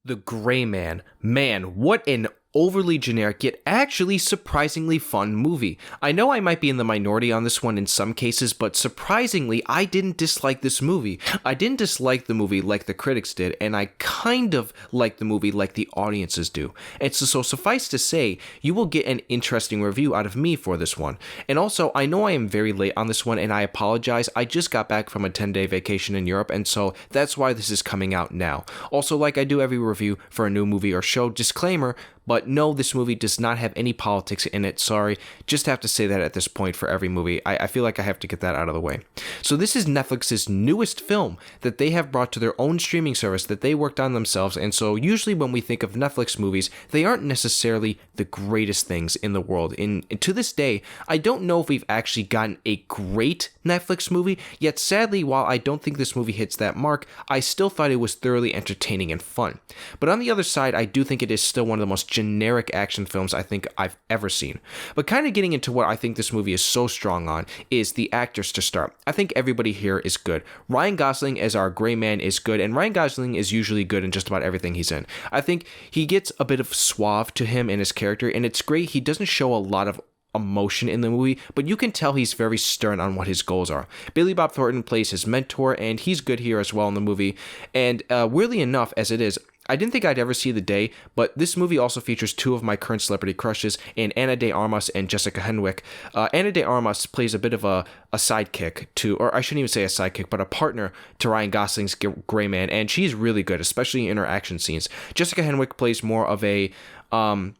The Gray Man. Man, what an overly generic yet actually surprisingly fun movie. I know I might be in the minority on this one in some cases, but surprisingly, I didn't dislike this movie. I didn't dislike the movie like the critics did, and I kind of like the movie like the audiences do. And so suffice to say, you will get an interesting review out of me for this one. And also, I know I am very late on this one, and I apologize. I just got back from a 10-day vacation in Europe, and so that's why this is coming out now. Also, like I do every review for a new movie or show, disclaimer, but no, this movie does not have any politics in it. Sorry, just have to say that at this point for every movie. I feel like I have to get that out of the way. So this is Netflix's newest film that they have brought to their own streaming service that they worked on themselves. And so usually when we think of Netflix movies, they aren't necessarily the greatest things in the world. And to this day, I don't know if we've actually gotten a great Netflix movie, yet sadly, while I don't think this movie hits that mark, I still thought it was thoroughly entertaining and fun. But on the other side, I do think it is still one of the most generic action films I think I've ever seen. But kind of getting into what I think this movie is so strong on is the actors to start. I think everybody here is good. Ryan Gosling as our Gray Man is good, and Ryan Gosling is usually good in just about everything he's in. I think he gets a bit of suave to him in his character, and it's great. He doesn't show a lot of emotion in the movie, but you can tell he's very stern on what his goals are. Billy Bob Thornton plays his mentor, and he's good here as well in the movie. And weirdly enough, as it is, I didn't think I'd ever see the day, but this movie also features two of my current celebrity crushes in Ana de Armas and Jessica Henwick. Ana de Armas plays a bit of a sidekick to, or I shouldn't even say a sidekick, but a partner to Ryan Gosling's Gray Man, and she's really good, especially in her action scenes. Jessica Henwick plays more of a, I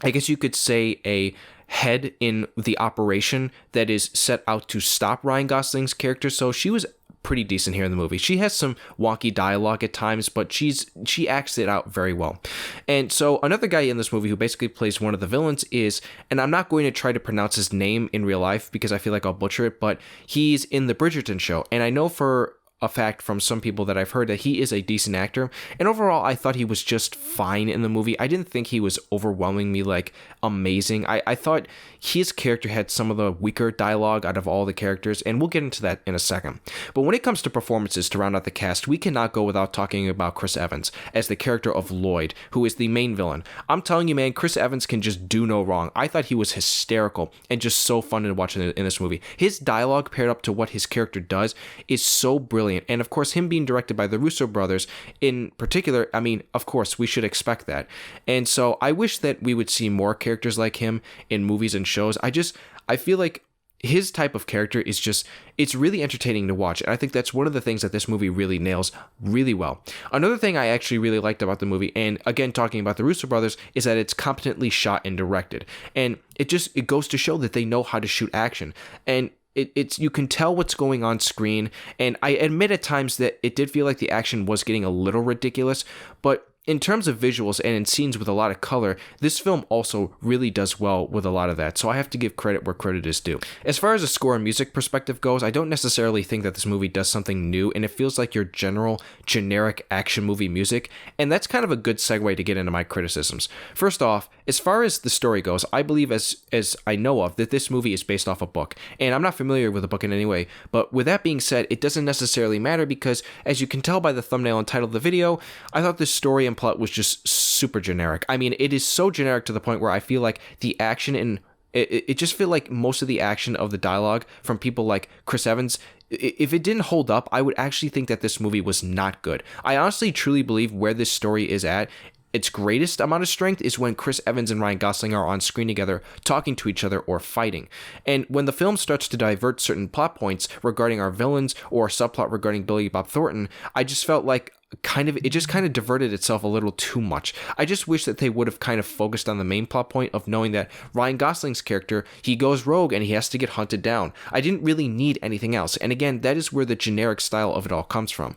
guess you could say a head in the operation that is set out to stop Ryan Gosling's character, so she was pretty decent here in the movie. She has some wonky dialogue at times, but she acts it out very well. And so another guy in this movie who basically plays one of the villains is, and I'm not going to try to pronounce his name in real life because I feel like I'll butcher it, but he's in the Bridgerton show, and I know for a fact from some people that I've heard that he is a decent actor, and overall I thought he was just fine in the movie. I didn't think he was overwhelming me like amazing. I thought his character had some of the weaker dialogue out of all the characters, and we'll get into that in a second. But when it comes to performances to round out the cast, we cannot go without talking about Chris Evans as the character of Lloyd, who is the main villain. I'm telling you, man, Chris Evans can just do no wrong. I thought he was hysterical and just so fun to watch in this movie. His dialogue paired up to what his character does is so brilliant. And of course, him being directed by the Russo brothers in particular, I mean, of course, we should expect that. And so I wish that we would see more characters like him in movies and shows. I feel like his type of character is just, it's really entertaining to watch. And I think that's one of the things that this movie really nails really well. Another thing I actually really liked about the movie, and again, talking about the Russo brothers, is that it's competently shot and directed. And it goes to show that they know how to shoot action. And it's you can tell what's going on screen, and I admit at times that it did feel like the action was getting a little ridiculous, but in terms of visuals and in scenes with a lot of color, this film also really does well with a lot of that, so I have to give credit where credit is due. As far as a score and music perspective goes, I don't necessarily think that this movie does something new, and it feels like your general, generic action movie music, and that's kind of a good segue to get into my criticisms. First off, as far as the story goes, I believe, as I know of, that this movie is based off a book, and I'm not familiar with the book in any way, but with that being said, it doesn't necessarily matter because, as you can tell by the thumbnail and title of the video, I thought this story and plot was just super generic. I mean, it is so generic to the point where I feel like the action in it just feel like most of the action of the dialogue from people like Chris Evans, if it didn't hold up, I would actually think that this movie was not good. I honestly truly believe where this story is at, its greatest amount of strength is when Chris Evans and Ryan Gosling are on screen together, talking to each other or fighting. And when the film starts to divert certain plot points regarding our villains or a subplot regarding Billy Bob Thornton, I just felt like it just kind of diverted itself a little too much. I just wish that they would have kind of focused on the main plot point of knowing that Ryan Gosling's character, he goes rogue and he has to get hunted down. I didn't really need anything else. And again, that is where the generic style of it all comes from.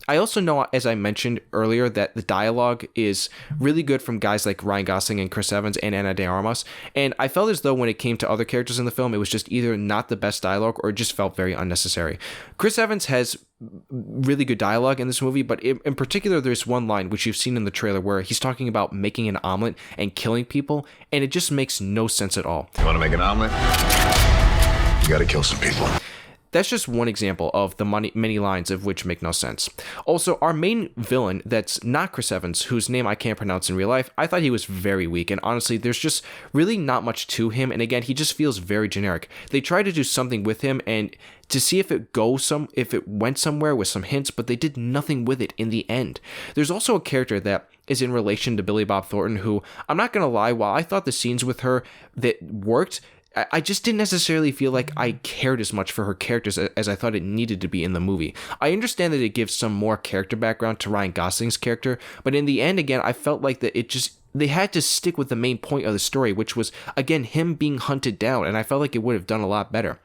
I also know, as I mentioned earlier, that the dialogue is really good from guys like Ryan Gosling and Chris Evans and Ana de Armas, and I felt as though when it came to other characters in the film, it was just either not the best dialogue or it just felt very unnecessary. Chris Evans has really good dialogue in this movie, but in particular, there's one line, which you've seen in the trailer, where he's talking about making an omelet and killing people, and it just makes no sense at all. You want to make an omelet? You got to kill some people. That's just one example of the many lines of which make no sense. Also, our main villain, that's not Chris Evans, whose name I can't pronounce in real life, I thought he was very weak, and honestly, there's just really not much to him, and again, he just feels very generic. They tried to do something with him, and to see if it went somewhere with some hints, but they did nothing with it in the end. There's also a character that is in relation to Billy Bob Thornton, who, I'm not gonna lie, while I thought the scenes with her that worked, I just didn't necessarily feel like I cared as much for her characters as I thought it needed to be in the movie. I understand that it gives some more character background to Ryan Gosling's character, but in the end, again, I felt like that they had to stick with the main point of the story, which was, again, him being hunted down, and I felt like it would have done a lot better.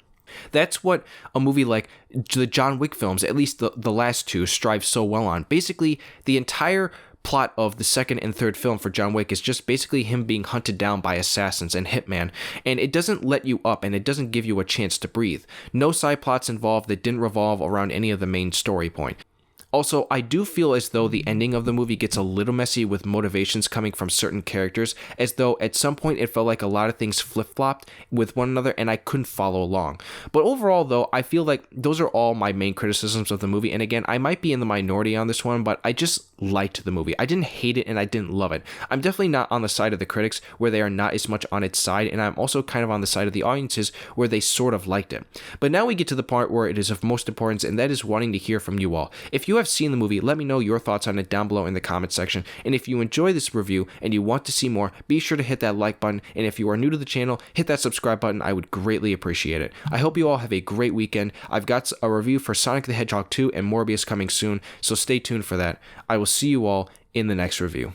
That's what a movie like the John Wick films, at least the last two, strive so well on. Basically, the entire plot of the second and third film for John Wick is just basically him being hunted down by assassins and hitman, and it doesn't let you up and it doesn't give you a chance to breathe. No side plots involved that didn't revolve around any of the main story point. Also, I do feel as though the ending of the movie gets a little messy with motivations coming from certain characters, as though at some point it felt like a lot of things flip-flopped with one another and I couldn't follow along. But overall, though, I feel like those are all my main criticisms of the movie, and again, I might be in the minority on this one, but I just liked the movie. I didn't hate it and I didn't love it. I'm definitely not on the side of the critics where they are not as much on its side, and I'm also kind of on the side of the audiences where they sort of liked it. But now we get to the part where it is of most importance, and that is wanting to hear from you all. If you have seen the movie, let me know your thoughts on it down below in the comment section, and if you enjoy this review and you want to see more, be sure to hit that like button, and if you are new to the channel, hit that subscribe button. I would greatly appreciate it. I hope you all have a great weekend. I've got a review for Sonic the Hedgehog 2 and Morbius coming soon, so stay tuned for that. I will see you all in the next review.